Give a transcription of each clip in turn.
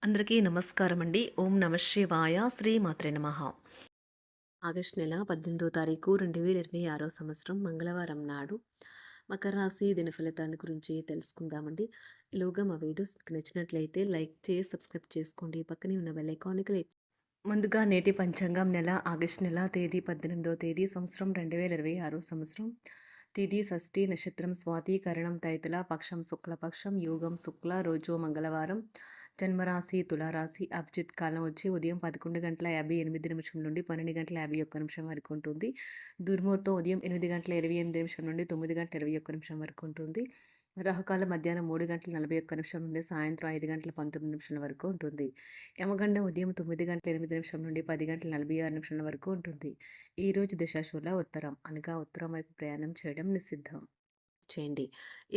అందరికీ నమస్కారం అండి. ఓం నమ శివాయ. శ్రీమాత్రే నమః. ఆగస్టు నెల 18వ తారీఖు 2026 సంవత్సరం మంగళవారం నాడు మకర రాశి దిన ఫలితాల గురించి తెలుసుకుందామండి. ఈలోగా మా వీడియోస్ మీకు నచ్చినట్లయితే లైక్ చేసి సబ్స్క్రైబ్ చేసుకోండి. పక్కనే ఉన్న బెల్ ఐకాన్ని క్లిక్. ముందుగా నేటి పంచాంగం నెల ఆగస్టు నెల తేదీ 18వ తేదీ సంవత్సరం 2026 సంవత్సరం. తిథి షష్ఠి, నక్షత్రం స్వాతి, కరణం తైతుల, పక్షం శుక్లపక్షం, యోగం శుక్ల, రోజు మంగళవారం. జన్మరాశి తులారాశి. అభిజిత్ కాలం వచ్చి ఉదయం 11:58 నుండి 12:51 వరకు ఉంటుంది. దుర్ముహూర్తం ఉదయం 8:28 నుండి 9:21 వరకు ఉంటుంది. రాహుకాలం మధ్యాహ్నం 3:41 నుండి సాయంత్రం 5:19 వరకు ఉంటుంది. యమగండం ఉదయం 9:08 నుండి 10:46 వరకు ఉంటుంది. ఈరోజు దిశాశూల ఉత్తరం, అనగా ఉత్తరం వైపు ప్రయాణం చేయడం నిషిద్ధం. చేయండి.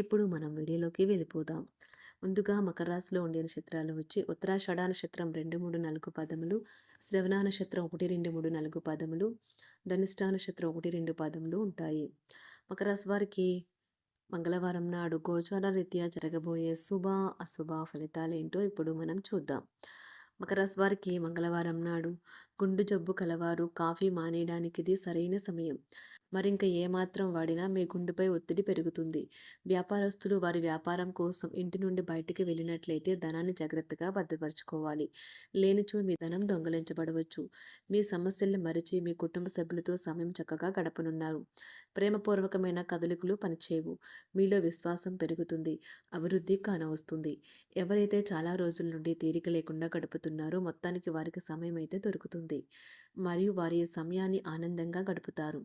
ఇప్పుడు మనం వీడియోలోకి వెళ్ళిపోదాం. ముందుగా మకర రాశిలో ఉండే నక్షత్రాలు వచ్చి ఉత్తరాషాఢ నక్షత్రం 2, 3, 4 పదములు, శ్రవణ నక్షత్రం 1, 2, 3, 4 పదములు, ధనిష్ట నక్షత్రం 1, 2 పదములు ఉంటాయి. మకర రాశి వారికి మంగళవారం నాడు గోచార రీత్యా జరగబోయే శుభ అశుభ ఫలితాలు ఏంటో ఇప్పుడు మనం చూద్దాం. మకర రాశి వారికి మంగళవారం నాడు గుండు జబ్బు కలవారు కాఫీ మానేయడానికి ఇది సరైన సమయం. మరింక ఏమాత్రం వాడినా మీ గుండెపై ఒత్తిడి పెరుగుతుంది. వ్యాపారస్తులు వారి వ్యాపారం కోసం ఇంటి నుండి బయటికి వెళ్ళినట్లయితే ధనాన్ని జాగ్రత్తగా భద్రపరచుకోవాలి. లేనిచో మీ ధనం దొంగలించబడవచ్చు. మీ సమస్యల్ని మరిచి మీ కుటుంబ సభ్యులతో సమయం చక్కగా గడపనున్నారు. ప్రేమపూర్వకమైన కదలికలు పనిచేయవు. మీలో విశ్వాసం పెరుగుతుంది. అభివృద్ధి కానవస్తుంది. ఎవరైతే చాలా రోజుల నుండి తీరిక లేకుండా గడుపుతున్నారో మొత్తానికి వారికి సమయం అయితే దొరుకుతుంది. మరియు వారి సమయాన్ని ఆనందంగా గడుపుతారు.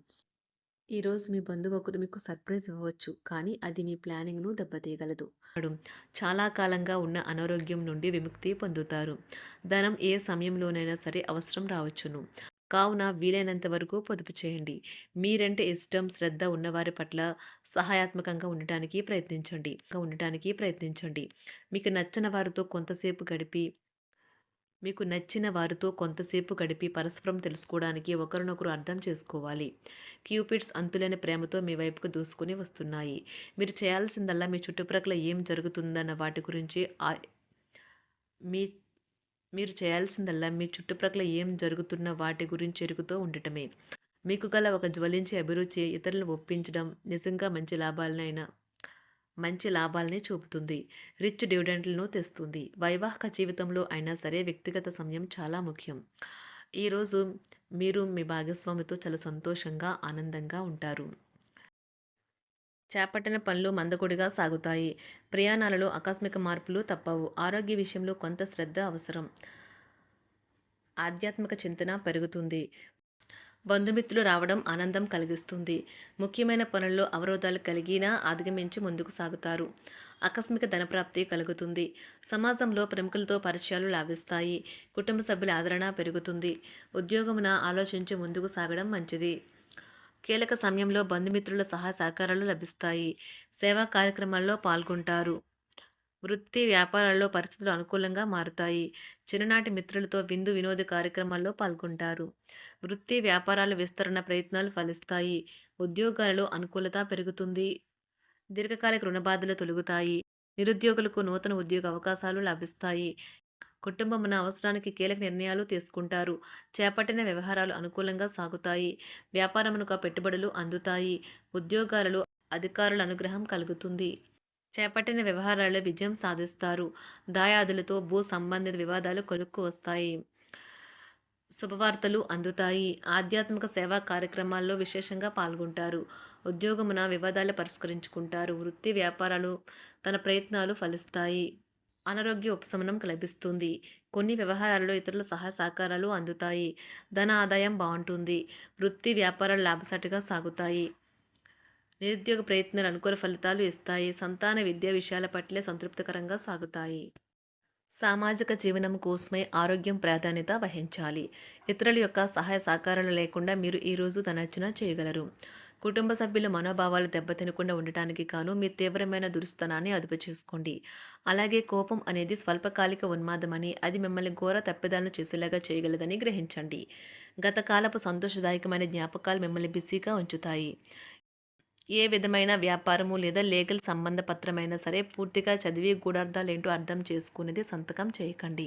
ఈరోజు మీ బంధువు ఒకరు మీకు సర్ప్రైజ్ ఇవ్వవచ్చు, కానీ అది మీ ప్లానింగ్ను దెబ్బతీయగలదు. చాలా కాలంగా ఉన్న అనారోగ్యం నుండి విముక్తి పొందుతారు. ధనం ఏ సమయంలోనైనా సరే అవసరం రావచ్చును. కావున వీలైనంత వరకు పొదుపు చేయండి. మీరంటే ఇష్టం, శ్రద్ధ ఉన్నవారి పట్ల సహాయాత్మకంగా ఉండటానికి ప్రయత్నించండి. మీకు నచ్చని వారితో కొంతసేపు గడిపి పరస్పరం తెలుసుకోవడానికి, ఒకరినొకరు అర్థం చేసుకోవాలి. క్యూపిడ్స్ అంతులేని ప్రేమతో మీ వైపుకు దూసుకుని వస్తున్నాయి. మీరు చేయాల్సిందల్లా మీ చుట్టుప్రక్కల ఏం జరుగుతుందన్న వాటి గురించి మీ మీరు చేయాల్సిందల్లా మీ చుట్టుప్రక్కల ఏం జరుగుతున్న వాటి గురించి ఎరుగుతూ ఉండటమే. మీకు గల ఒక జ్వలించే అభిరుచి ఇతరులను ఒప్పించడం నిజంగా మంచి లాభాలని చూపుతుంది. రిచ్ డివిడెండ్లను తెస్తుంది. వైవాహిక జీవితంలో అయినా సరే వ్యక్తిగత సమయం చాలా ముఖ్యం. ఈరోజు మీరు మీ భాగస్వామితో చాలా సంతోషంగా, ఆనందంగా ఉంటారు. చేపట్టిన పనులు మందకొడిగా సాగుతాయి. ప్రయాణాలలో ఆకస్మిక మార్పులు తప్పవు. ఆరోగ్య విషయంలో కొంత శ్రద్ధ అవసరం. ఆధ్యాత్మిక చింతన పెరుగుతుంది. బంధుమిత్రులు రావడం ఆనందం కలిగిస్తుంది. ముఖ్యమైన పనుల్లో అవరోధాలు కలిగినా అధిగమించి ముందుకు సాగుతారు. ఆకస్మిక ధనప్రాప్తి కలుగుతుంది. సమాజంలో ప్రముఖులతో పరిచయాలు లాభిస్తాయి. కుటుంబ సభ్యుల ఆదరణ పెరుగుతుంది. ఉద్యోగమున ఆలోచించి ముందుకు సాగడం మంచిది. కీలక సమయంలో బంధుమిత్రుల సహాయ సహకారాలు లభిస్తాయి. సేవా కార్యక్రమాల్లో పాల్గొంటారు. వృత్తి వ్యాపారాల్లో పరిస్థితులు అనుకూలంగా మారుతాయి. చిన్ననాటి మిత్రులతో విందు వినోద కార్యక్రమాల్లో పాల్గొంటారు. వృత్తి వ్యాపారాల విస్తరణ ప్రయత్నాలు ఫలిస్తాయి. ఉద్యోగాలలో అనుకూలత పెరుగుతుంది. దీర్ఘకాలిక రుణ బాధలు తొలగుతాయి. నిరుద్యోగులకు నూతన ఉద్యోగ అవకాశాలు లభిస్తాయి. కుటుంబమున అవసరానికి కీలక నిర్ణయాలు తీసుకుంటారు. చేపట్టిన వ్యవహారాలు అనుకూలంగా సాగుతాయి. వ్యాపారమునకు పెట్టుబడులు అందుతాయి. ఉద్యోగాలలో అధికారుల అనుగ్రహం కలుగుతుంది. చేపట్టిన వ్యవహారాల్లో విజయం సాధిస్తారు. దాయాదులతో భూ సంబంధిత వివాదాలు కొలుక్కు వస్తాయి. శుభవార్తలు అందుతాయి. ఆధ్యాత్మిక సేవా కార్యక్రమాల్లో విశేషంగా పాల్గొంటారు. ఉద్యోగమున వివాదాలు పరిష్కరించుకుంటారు. వృత్తి వ్యాపారాలు తన ప్రయత్నాలు ఫలిస్తాయి. అనారోగ్య ఉపశమనం లభిస్తుంది. కొన్ని వ్యవహారాల్లో ఇతరుల సహాయ సహకారాలు అందుతాయి. ధన ఆదాయం బాగుంటుంది. వృత్తి వ్యాపారాలు లాభసాటిగా సాగుతాయి. నిరుద్యోగ ప్రయత్నాలు అనుకూల ఫలితాలు ఇస్తాయి. సంతాన విద్యా విషయాల పట్లే సంతృప్తికరంగా సాగుతాయి. సామాజిక జీవనం కోసమై ఆరోగ్యం ప్రాధాన్యత వహించాలి. ఇతరుల యొక్క సహాయ సహకారాలు లేకుండా మీరు ఈరోజు ధనార్జన చేయగలరు. కుటుంబ సభ్యుల మనోభావాలు దెబ్బతినకుండా ఉండటానికి గాను మీ తీవ్రమైన దురుస్తనాన్ని అదుపు చేసుకోండి. అలాగే కోపం అనేది స్వల్పకాలిక ఉన్మాదమని, అది మిమ్మల్ని ఘోర తప్పిదాలను చేసేలాగా చేయగలదని గ్రహించండి. గతకాలపు సంతోషదాయకమైన జ్ఞాపకాలు మిమ్మల్ని బిజీగా ఉంచుతాయి. ఏ విధమైన వ్యాపారము లేదా లీగల్ సంబంధ పత్రమైనా సరే పూర్తిగా చదివి గూఢార్థాలేంటో అర్థం చేసుకునేది సంతకం చేయకండి.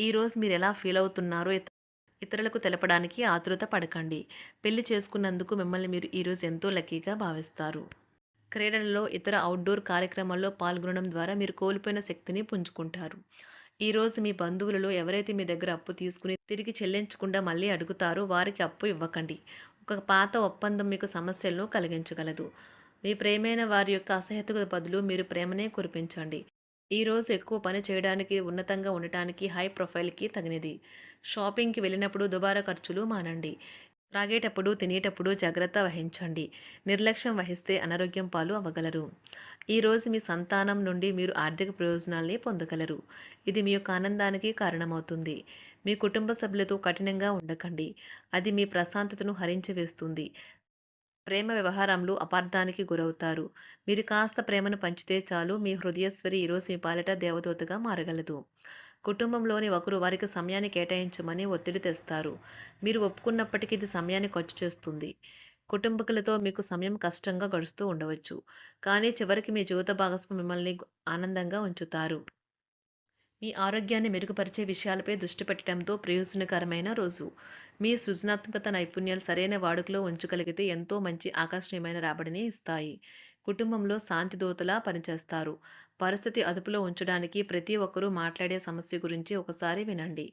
ఈరోజు మీరెలా ఫీల్ అవుతున్నారో ఇతరులకు తెలపడానికి ఆతురత పడకండి. పెళ్లి చేసుకున్నందుకు మిమ్మల్ని మీరు ఈరోజు ఎంతో లక్కీగా భావిస్తారు. క్రీడలలో ఇతర అవుట్‌డోర్ కార్యక్రమాల్లో పాల్గొనడం ద్వారా మీరు కోల్పోయిన శక్తిని పుంజుకుంటారు. ఈరోజు మీ బంధువులలో ఎవరైతే మీ దగ్గర అప్పు తీసుకుని తిరిగి చెల్లించకుండా మళ్ళీ అడుగుతారో వారికి అప్పు ఇవ్వకండి. ఒక పాత ఒప్పందం మీకు సమస్యలను కలిగించగలదు. మీ ప్రియమైన వారి యొక్క అసహ్యతకు బదులు మీరు ప్రేమనే కురిపించండి. ఈరోజు ఎక్కువ పని చేయడానికి, ఉన్నతంగా ఉండటానికి, హై ప్రొఫైల్‌కి తగినది. షాపింగ్‌కి వెళ్ళినప్పుడు దుబారా ఖర్చులు మానండి. త్రాగేటప్పుడు, తినేటప్పుడు జాగ్రత్త వహించండి. నిర్లక్ష్యం వహిస్తే అనారోగ్యం పాలు అవ్వగలరు. ఈరోజు మీ సంతానం నుండి మీరు ఆర్థిక ప్రయోజనాల్ని పొందగలరు. ఇది మీ యొక్క ఆనందానికి కారణమవుతుంది. మీ కుటుంబ సభ్యులతో కఠినంగా ఉండకండి. అది మీ ప్రశాంతతను హరించి వేస్తుంది. ప్రేమ వ్యవహారంలో అపార్థానికి గురవుతారు. మీరు కాస్త ప్రేమను పంచితే చాలు మీ హృదయేశ్వరి ఈరోజు మీ పాలిట దేవదూతగా మారగలదు. కుటుంబంలోని ఒకరు వారికి సమయాన్ని కేటాయించమని ఒత్తిడి తెస్తారు. మీరు ఒప్పుకున్నప్పటికీ ఇది సమయాన్ని ఖర్చు చేస్తుంది. కుటుంబకులతో మీకు సమయం కష్టంగా గడుస్తూ ఉండవచ్చు. కానీ చివరికి మీ జీవిత భాగస్వామి మిమ్మల్ని ఆనందంగా ఉంచుతారు. మీ ఆరోగ్యాన్ని మెరుగుపరిచే విషయాలపై దృష్టి పెట్టడంతో ప్రయోజనకరమైన రోజు. మీ సృజనాత్మకత నైపుణ్యాలు సరైన వాడుకలో ఉంచగలిగితే ఎంతో మంచి ఆకర్షణీయమైన రాబడిని ఇస్తాయి. కుటుంబంలో శాంతి దూతలా పనిచేస్తారు. పరిస్థితి అదుపులో ఉంచడానికి ప్రతి ఒక్కరూ మాట్లాడే సమస్య గురించి ఒకసారి వినండి.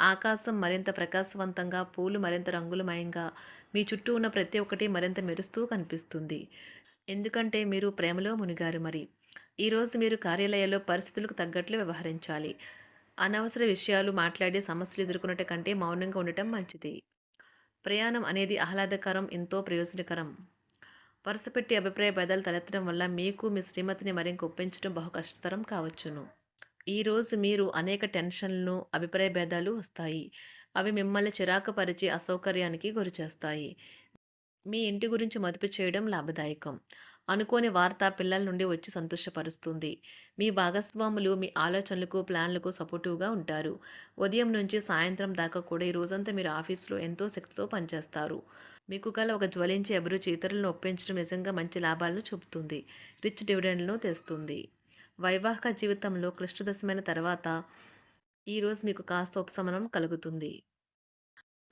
ఆకాశం మరింత ప్రకాశవంతంగా, పూలు మరింత రంగులమయంగా, మీ చుట్టూ ఉన్న ప్రతి ఒక్కటి మరింత మెరుస్తూ కనిపిస్తుంది. ఎందుకంటే మీరు ప్రేమలో మునిగారు మరి. ఈరోజు మీరు కార్యాలయాల్లో పరిస్థితులకు తగ్గట్లు వ్యవహరించాలి. అనవసర విషయాలు మాట్లాడి సమస్యలు ఎదుర్కొనట కంటే మౌనంగా ఉండటం మంచిది. ప్రయాణం అనేది ఆహ్లాదకరం, ఎంతో ప్రయోజనకరం. వరుసపెట్టి అభిప్రాయ భేదాలు తలెత్తడం వల్ల మీకు మీ శ్రీమతిని మరింక ఒప్పించడం బహు కష్టతరం కావచ్చును. ఈరోజు మీరు అనేక టెన్షన్లను, అభిప్రాయ భేదాలు వస్తాయి. అవి మిమ్మల్ని చిరాకు పరిచి అసౌకర్యానికి గురిచేస్తాయి. మీ ఇంటి గురించి మదుపు చేయడం లాభదాయకం. అనుకోని వార్త పిల్లల నుండి వచ్చి సంతోషపరుస్తుంది. మీ భాగస్వాములు మీ ఆలోచనలకు, ప్లాన్లకు సపోర్టివ్‌గా ఉంటారు. ఉదయం నుంచి సాయంత్రం దాకా కూడా ఈ రోజంతా మీరు ఆఫీస్‌లో ఎంతో శక్తితో పనిచేస్తారు. మీకు గల ఒక జ్వలించే అభిరుచి ఇతరులను ఒప్పించడం నిజంగా మంచి లాభాలను చూపుతుంది. రిచ్ డివిడెండ్‌లను తెస్తుంది. వైవాహిక జీవితంలో క్లిష్టదశమైన తర్వాత ఈరోజు మీకు కాస్త ఉపశమనం కలుగుతుంది.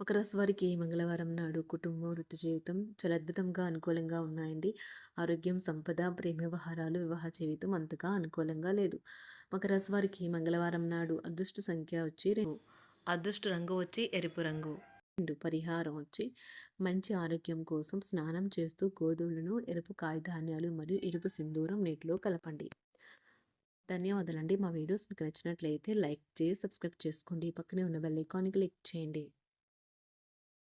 మకర రాశి వారికి మంగళవారం నాడు కుటుంబం, వృత్తి జీవితం చాలా అద్భుతంగా అనుకూలంగా ఉన్నాయండి. ఆరోగ్యం, సంపద, ప్రేమ వ్యవహారాలు, వివాహ జీవితం అంతగా అనుకూలంగా లేదు. మకర రాశి వారికి మంగళవారం నాడు అదృష్ట సంఖ్య వచ్చి 2, అదృష్ట రంగు వచ్చి ఎరుపు రంగు. పరిహారం వచ్చి మంచి ఆరోగ్యం కోసం స్నానం చేస్తూ గోధుమలను, ఎరుపు కాయధాన్యాలు మరియు ఎరుపు సింధూరం నీటిలో కలపండి. ధన్యవాదాలండి. మా వీడియోస్ మీకు నచ్చినట్లయితే లైక్ చేసి సబ్స్క్రైబ్ చేసుకోండి. పక్కనే ఉన్న బెల్ ఐకాన్ని క్లిక్ చేయండి.